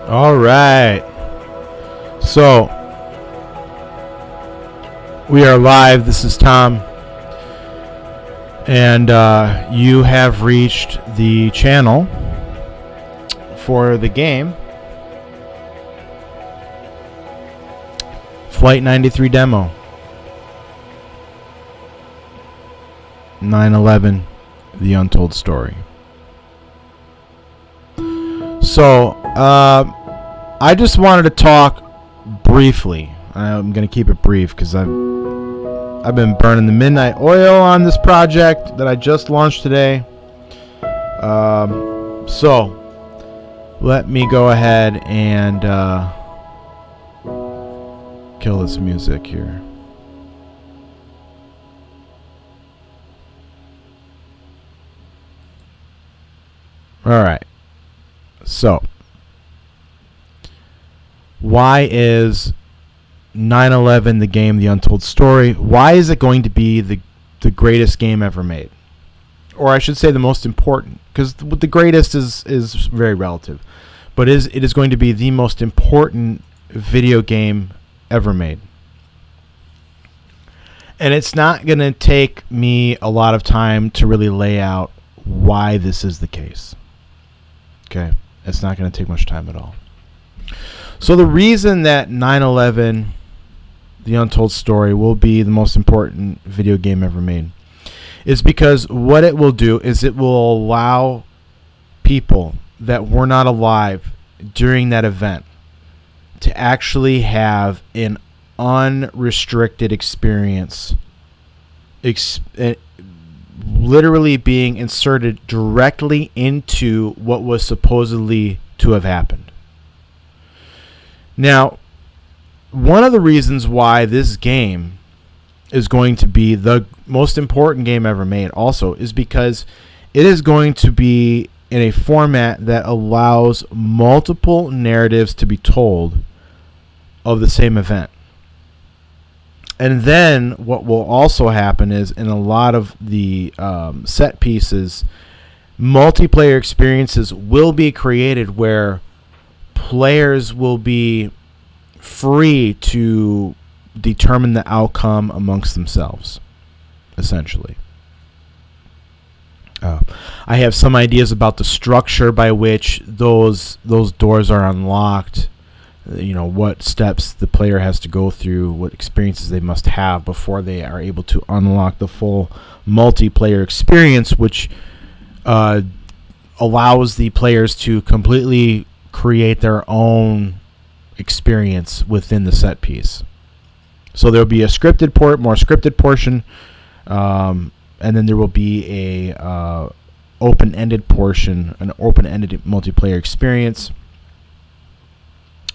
All right. So, we are live. This is Tom. And you have reached the channel for the game Flight 93 demo. 9/11, the Untold story. So, I just wanted to talk briefly. I'm going to keep it brief because I've been burning the midnight oil on this project that I just launched today. So, let me go ahead and kill this music here. Alright. So, why is 9/11 the game, the Untold story? Why is it going to be the greatest game ever made? Or I should say the most important, because the greatest is very relative. But it is going to be the most important video game ever made. And it's not going to take me a lot of time to really lay out why this is the case. Okay? It's not going to take much time at all. So the reason that 9/11, the Untold story, will be the most important video game ever made is because what it will do is it will allow people that were not alive during that event to actually have an unrestricted experience, literally being inserted directly into what was supposedly to have happened. Now, one of the reasons why this game is going to be the most important game ever made also is because it is going to be in a format that allows multiple narratives to be told of the same event. And then what will also happen is in a lot of the set pieces, multiplayer experiences will be created where players will be free to determine the outcome amongst themselves, essentially. I have some ideas about the structure by which those doors are unlocked. You know, what steps the player has to go through, what experiences they must have before they are able to unlock the full multiplayer experience, which allows the players to completely create their own experience within the set piece. So there'll be a more scripted portion, and then there will be a open-ended portion, an open-ended multiplayer experience.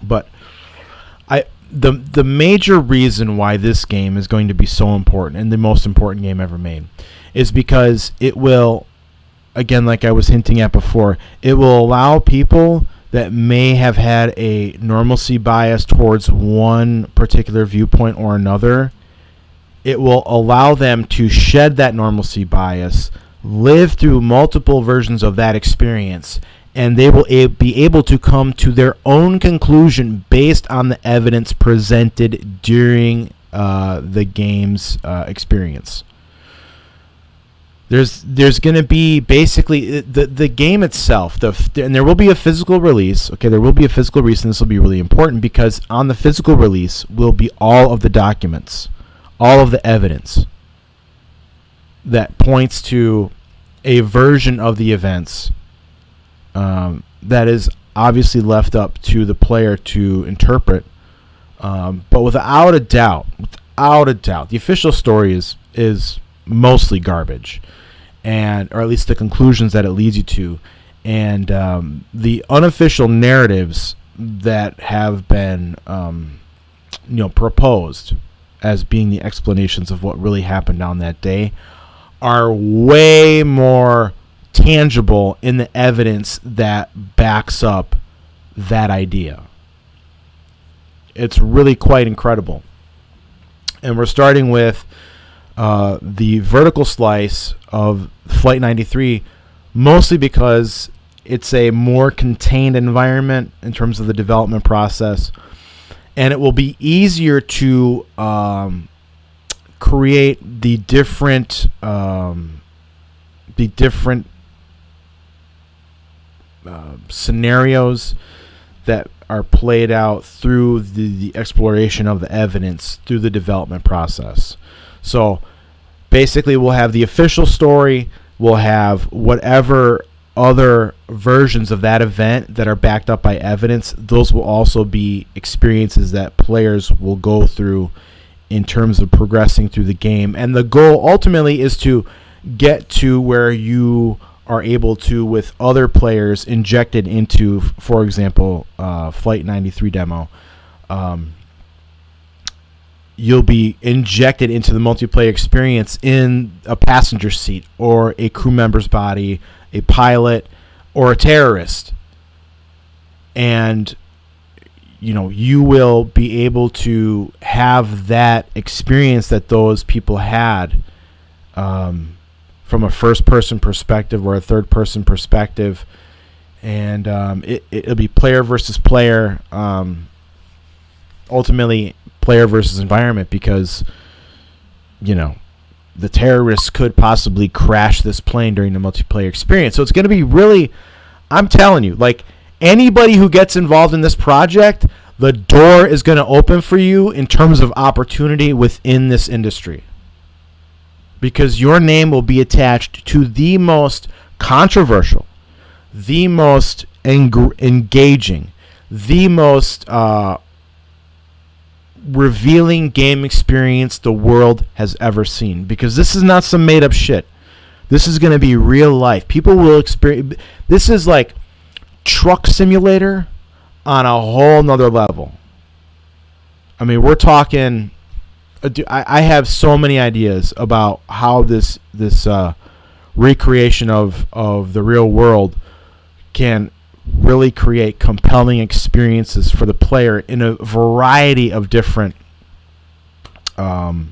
But the major reason why this game is going to be so important and the most important game ever made is because it will, again, like I was hinting at before, it will allow people that may have had a normalcy bias towards one particular viewpoint or another. It will allow them to shed that normalcy bias, live through multiple versions of that experience, and they will be able to come to their own conclusion based on the evidence presented during the game's experience. There's going to be basically the game itself, and there will be a physical release. Okay, there will be a physical release, and this will be really important because on the physical release will be all of the documents, all of the evidence that points to a version of the events that is obviously left up to the player to interpret. But without a doubt, the official story is mostly garbage, or at least the conclusions that it leads you to, and the unofficial narratives that have been proposed as being the explanations of what really happened on that day are way more tangible in the evidence that backs up that idea. It's really quite incredible. And we're starting with the vertical slice of Flight 93, mostly because it's a more contained environment in terms of the development process, and it will be easier to create the different scenarios that are played out through the exploration of the evidence through the development process. So basically, we'll have the official story, we'll have whatever other versions of that event that are backed up by evidence. Those will also be experiences that players will go through in terms of progressing through the game. And the goal ultimately is to get to where you are able to, with other players injected into, for example, Flight 93 demo, you'll be injected into the multiplayer experience in a passenger seat or a crew member's body, a pilot, or a terrorist. And, you know, you will be able to have that experience that those people had from a first-person perspective or a third-person perspective. And it'll be player versus player, ultimately player versus environment, because, you know, the terrorists could possibly crash this plane during the multiplayer experience. So it's going to be really, I'm telling you, like, anybody who gets involved in this project, the door is going to open for you in terms of opportunity within this industry, because your name will be attached to the most controversial, the most engaging, the most revealing game experience the world has ever seen. Because this is not some made up shit. This is going to be real life. People will experience. This is like Truck Simulator on a whole nother level. I mean, we're talking. I have so many ideas about how this recreation of the real world can really create compelling experiences for the player in a variety of different modes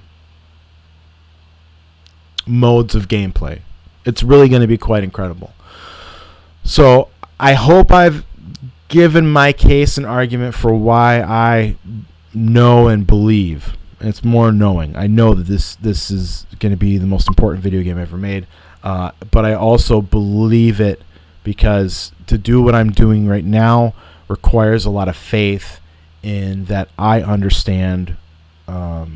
of gameplay. It's really going to be quite incredible. So I hope I've given my case and argument for why I know and believe. And it's more knowing. I know that this is going to be the most important video game ever made, but I also believe it because to do what I'm doing right now requires a lot of faith in that I understand not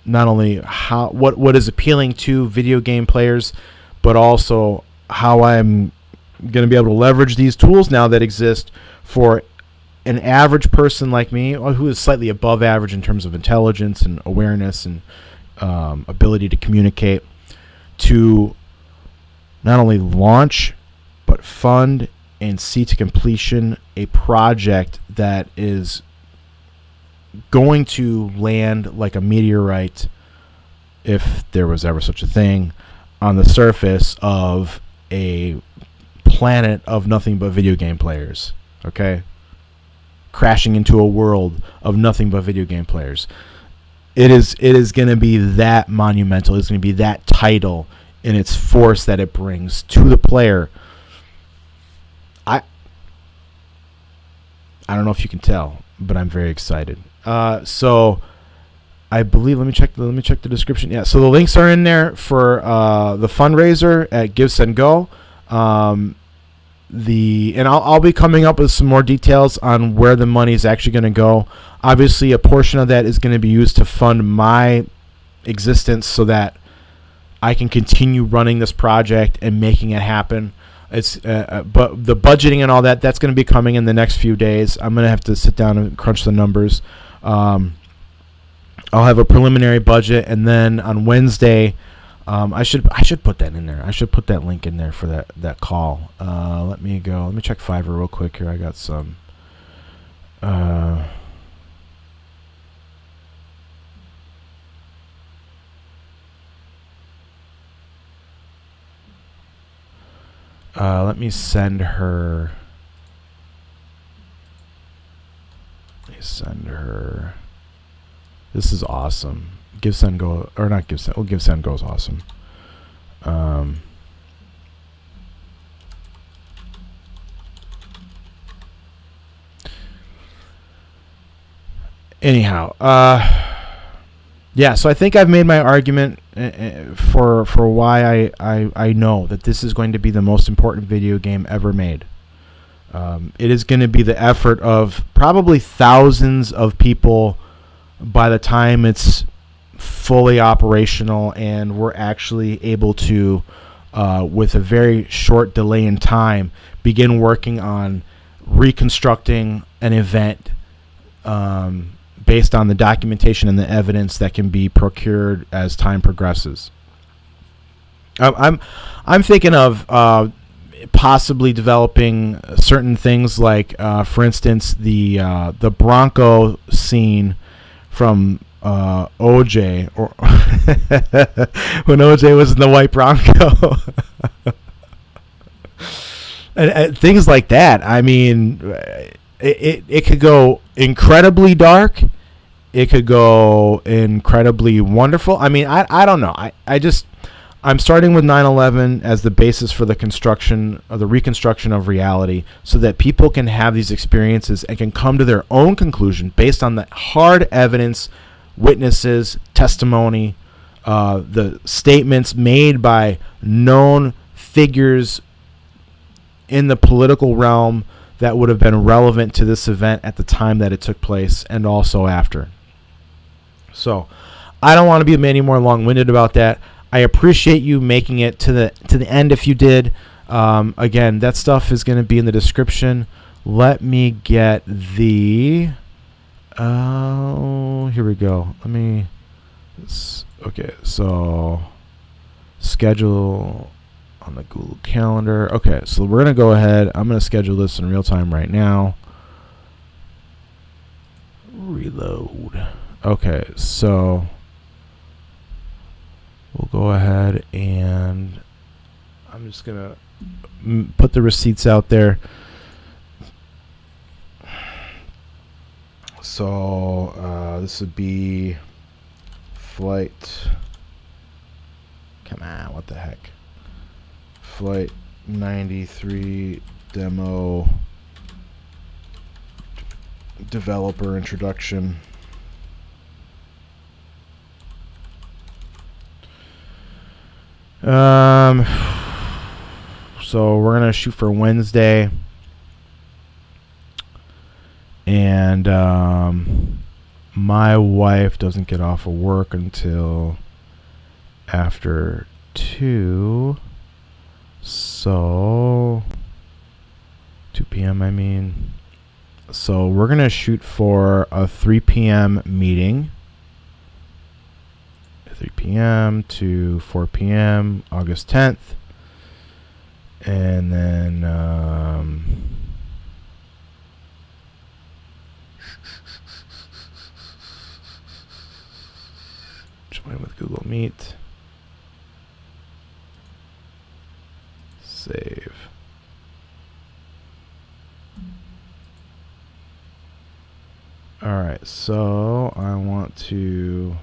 only how what is appealing to video game players, but also how I'm going to be able to leverage these tools now that exist for an average person like me, who is slightly above average in terms of intelligence and awareness and ability to communicate, to not only launch but fund and see to completion a project that is going to land like a meteorite, if there was ever such a thing, on the surface of a planet of nothing but video game players. Okay? Crashing into a world of nothing but video game players. It is going to be that monumental. It's going to be that title in its force that it brings to the player. I don't know if you can tell, but I'm very excited. So I believe, let me check the description. Yeah, so the links are in there for the fundraiser at Give Send Go. And I'll be coming up with some more details on where the money is actually going to go. Obviously, a portion of that is going to be used to fund my existence so that I can continue running this project and making it happen. But the budgeting and all that's going to be coming in the next few days. I'm going to have to sit down and crunch the numbers. I'll have a preliminary budget, and then on Wednesday, I should put that in there. I should put that link in there for that call. Let me check Fiverr real quick here. I got some. Let me send her. This is awesome. Give Send Go, or not Give Send. Well, Give Send Go is awesome. Anyhow, yeah. So I think I've made my argument for why I know that this is going to be the most important video game ever made. It is going to be the effort of probably thousands of people by the time it's fully operational and we're actually able to, with a very short delay in time, begin working on reconstructing an event based on the documentation and the evidence that can be procured as time progresses. I'm thinking of possibly developing certain things like, for instance, the Bronco scene from OJ, or when OJ was in the white Bronco, and things like that. I mean, it could go incredibly dark. It could go incredibly wonderful. I mean, I don't know. I'm starting with 9/11 as the basis for the construction of the reconstruction of reality, so that people can have these experiences and can come to their own conclusion based on the hard evidence, witnesses, testimony, the statements made by known figures in the political realm that would have been relevant to this event at the time that it took place and also after. So I don't want to be any more long-winded about that. I appreciate you making it to the end if you did. Again, that stuff is going to be in the description. Let me get the... here we go. Okay, so schedule on the Google Calendar. Okay, so we're going to go ahead. I'm going to schedule this in real time right now. Reload. Okay, so we'll go ahead and I'm just going to put the receipts out there. So this would be flight. Come on, what the heck? Flight 93 demo developer introduction. So we're gonna shoot for Wednesday, and my wife doesn't get off of work until after 2, so 2 p.m. I mean. So we're gonna shoot for a 3 p.m. meeting. 3 p.m. to 4 p.m. August 10th. And then join with Google Meet. Save. Alright, so I want to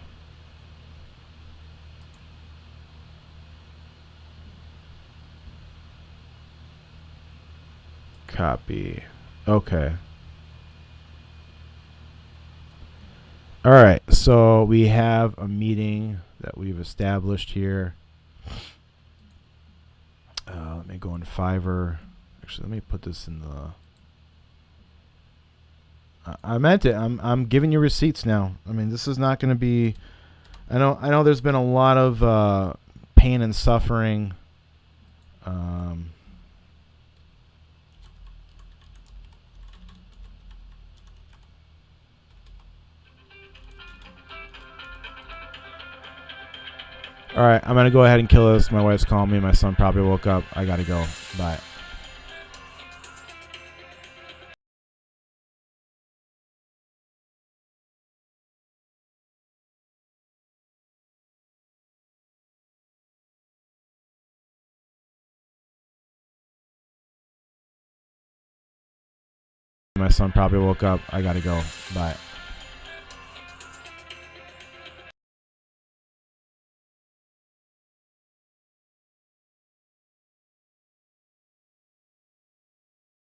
copy. Okay. Alright, so we have a meeting that we've established here. Let me go in Fiverr. Actually, let me put this in the... I meant it. I'm giving you receipts now. I mean, this is not going to be... I know there's been a lot of pain and suffering. Alright, I'm going to go ahead and kill this. My wife's calling me. My son probably woke up. I got to go. Bye. My son probably woke up. I got to go. Bye.